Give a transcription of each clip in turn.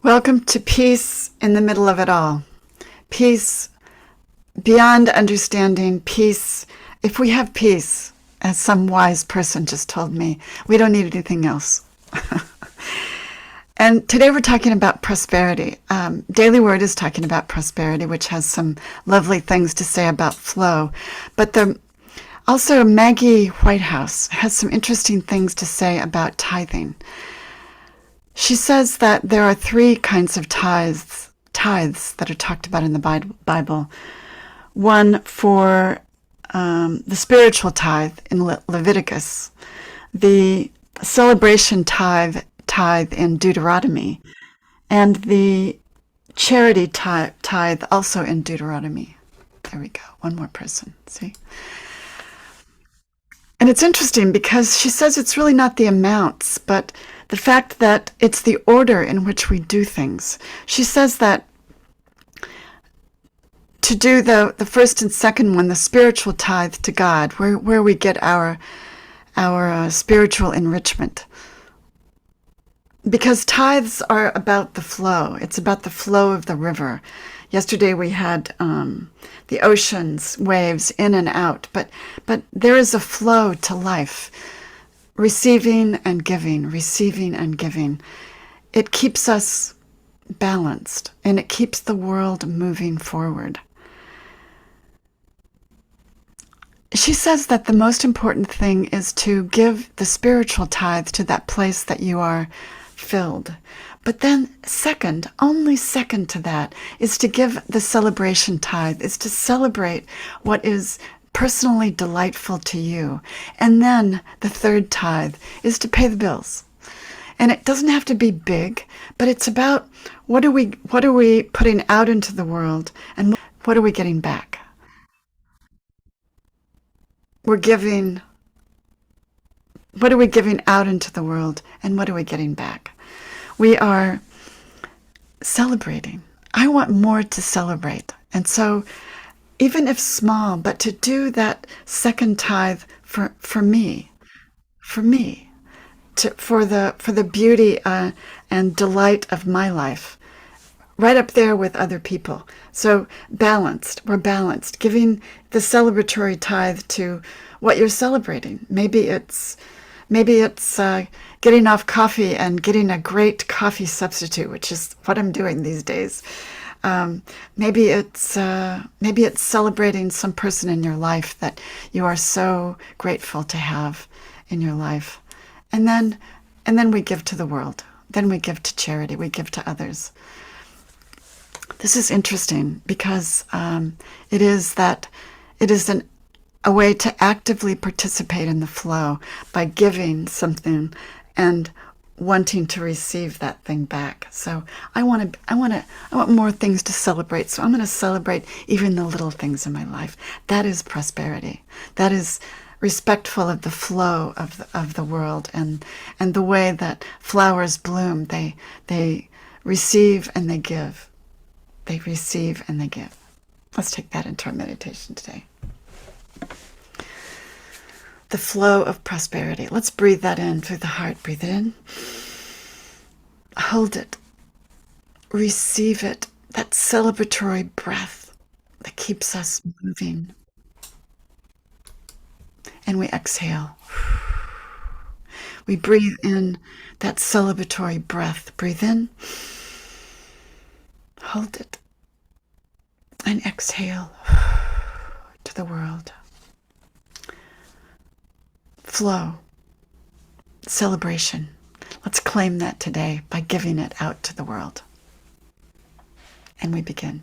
Welcome to peace in the middle of it all. Peace beyond understanding, peace. If we have peace, as some wise person just told me, we don't need anything else. And today we're talking about prosperity. Daily Word is talking about prosperity, which has some lovely things to say about flow. But also Maggie Whitehouse has some interesting things to say about tithing. She says that there are three kinds of tithes that are talked about in the Bible. One for the spiritual tithe in Leviticus, the celebration tithe in Deuteronomy, and the charity tithe also in Deuteronomy. There we go. One more person. See? And it's interesting because she says it's really not the amounts, but the fact that it's the order in which we do things. She says that to do the first and second one, the spiritual tithe to God, where we get our spiritual enrichment. Because tithes are about the flow. It's about the flow of the river. Yesterday we had the oceans, waves in and out, but there is a flow to life. Receiving and giving, receiving and giving. It keeps us balanced, and it keeps the world moving forward. She says that the most important thing is to give the spiritual tithe to that place that you are filled. But then second, only second to that, is to give the celebration tithe, is to celebrate what is personally delightful to you. And then the third tithe is to pay the bills. And it doesn't have to be big, but it's about what are we putting out into the world, and what are we getting back? We're giving, what are we giving out into the world, and what are we getting back? We are celebrating. I want more to celebrate. And so even if small, but to do that second tithe for me, for the beauty and delight of my life, right up there with other people. So balanced, we're balanced, giving the celebratory tithe to what you're celebrating. Maybe it's getting off coffee and getting a great coffee substitute, which is what I'm doing these days. Maybe it's celebrating some person in your life that you are so grateful to have in your life, and then we give to the world. Then we give to charity. We give to others. This is interesting because it is a way to actively participate in the flow by giving something and wanting to receive that thing back. So I want more things to celebrate. So I'm going to celebrate even the little things in my life. That is prosperity. That is respectful of the flow of the world and the way that flowers bloom. They receive and they give. They receive and they give. Let's take that into our meditation today. The flow of prosperity. Let's breathe that in through the heart. Breathe it in. Hold it. Receive it. That celebratory breath that keeps us moving. And we exhale. We breathe in that celebratory breath. Breathe in. Hold it. And exhale to the world. Flow, celebration. Let's claim that today by giving it out to the world. And we begin.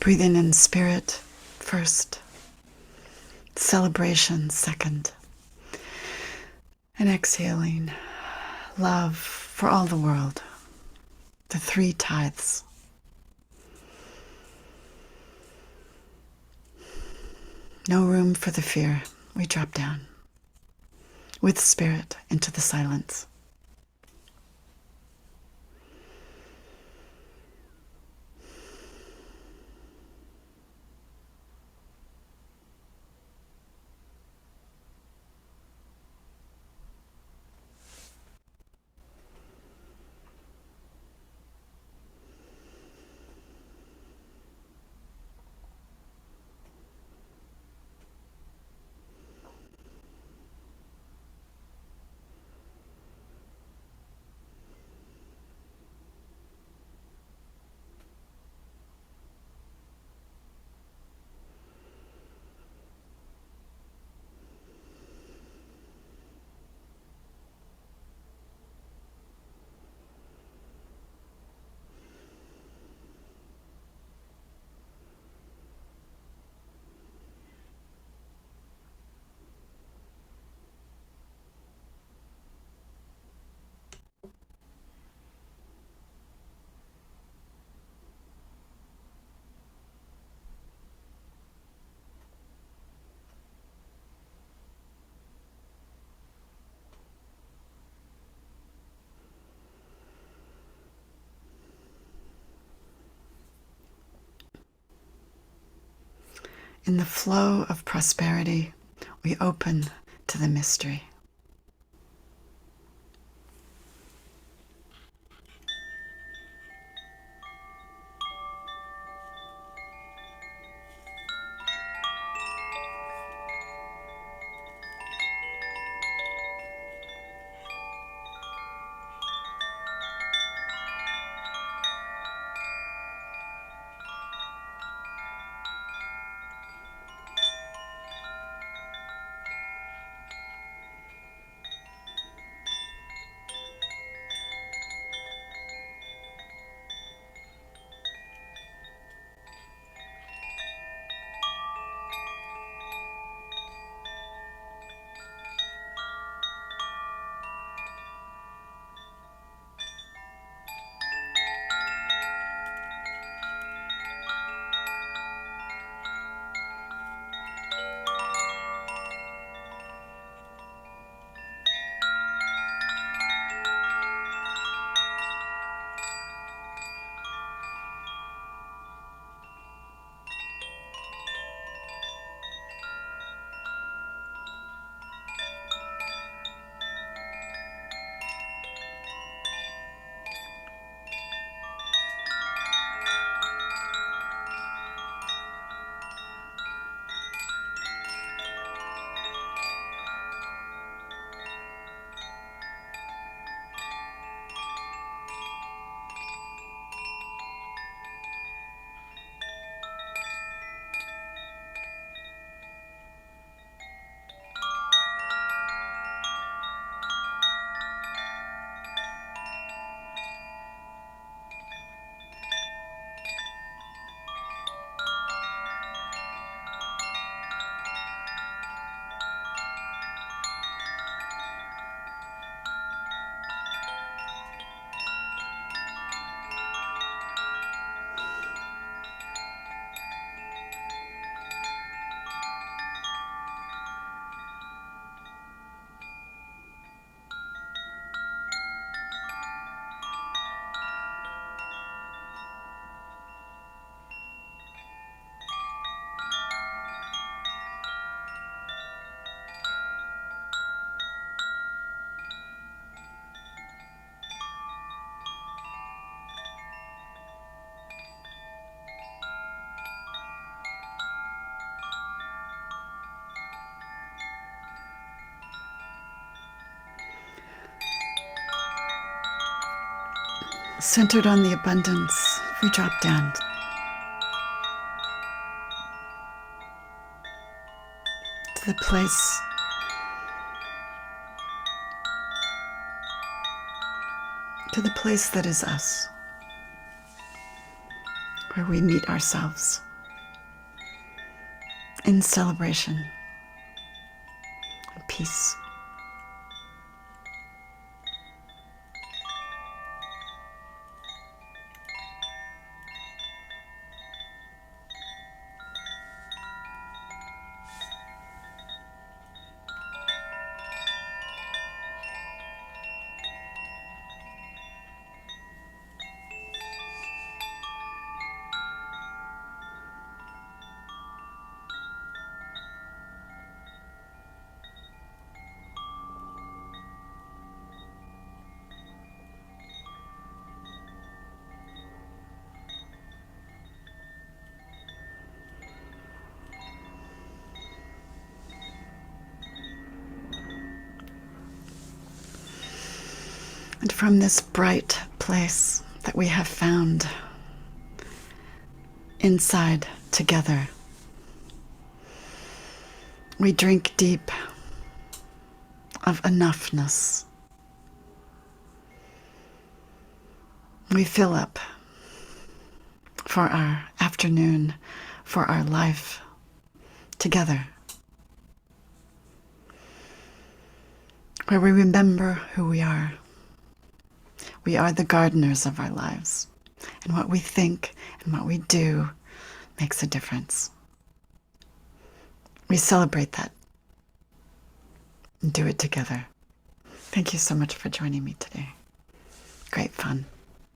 Breathing in spirit first, celebration second, and exhaling love for all the world, the 3 tithes. No room for the fear. We drop down with spirit into the silence. In the flow of prosperity, we open to the mystery. Centered on the abundance, we drop down to the place that is us, where we meet ourselves. in celebration and peace. And from this bright place that we have found inside together, we drink deep of enoughness. We fill up for our afternoon, for our life together, where we remember who we are. We are the gardeners of our lives, and what we think and what we do makes a difference. We celebrate that and do it together. Thank you so much for joining me today. Great fun.